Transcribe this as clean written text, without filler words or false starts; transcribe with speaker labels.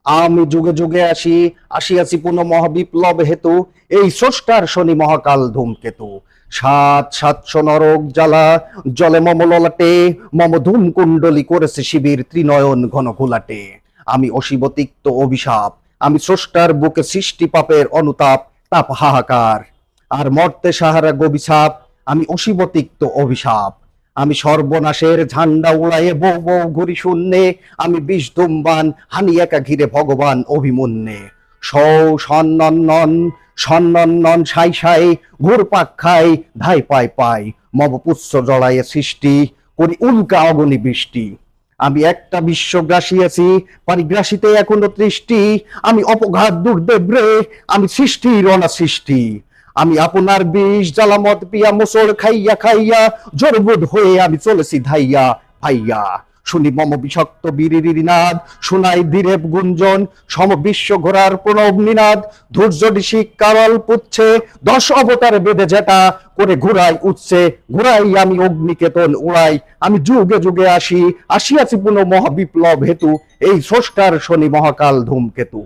Speaker 1: আমি যুগে যুগে আসিয়াছি পুনঃ মহাবিপ্লব হেতু, এই স্রষ্টার শনি মহাকাল ধূমকেতু। সাত সাতশো নরক জ্বালা জলে মম ললাটে, মম ধূম কুণ্ডলী করেছে শিবির ত্রিনয়ন ঘন ঘোলাটে। আমি অশিবতিক্ত অভিশাপ, আমি স্রষ্টার বুকে সৃষ্টি পাপের অনুতাপ, তাপ হাহাকার আর মর্তে সাহারা গবিছাপ। আমি অশিবতিক্ত অভিশাপ, আমি সর্বনাশের ঝান্ডা উড়াইয়ে বউ বউ ঘুরি শূন্যে, আমি বিষ ধূমবান হানি একা ঘিরে ভগবান অভিমন্যে। সৌ সন্নন সন্নন সাই সাই ঘুরপাক খাই ধাই পাই পাই, মব পুচ্ছ জড়াইয়ে সৃষ্টি করি উল্কা অগণি বৃষ্টি। আমি একটা বিশ্ব গ্রাসিয়াছি, পারিগ্রাসিতে এখনো তৃষ্টি। আমি অপঘাত দুর্দেব রে, আমি সৃষ্টির অনাসৃষ্টি। আমি আপনার বিষ জ্বালামত পিয়া মোসর খাইয়া খাইয়া জোরবোধ হয়ে আমি চলেছি ধাইয়া ভাইয়া। শুনি মম বিষাক্ত বীরির নাদ, শোনাই ধীরে গুঞ্জন সম বিশ্ব ঘোরার প্রণব নিনাদ। ধৈর্য ঋষি কারল পুচ্ছে, 10 অবতার বেঁধে যেটা করে ঘুরাই উঠছে ঘুরাই আমি অগ্নিকেতন উড়াই। আমি যুগে যুগে আসিয়াছি পুনঃ মহাবিপ্লব হেতু, এই স্রষ্টার শনি মহাকাল ধূমকেতু।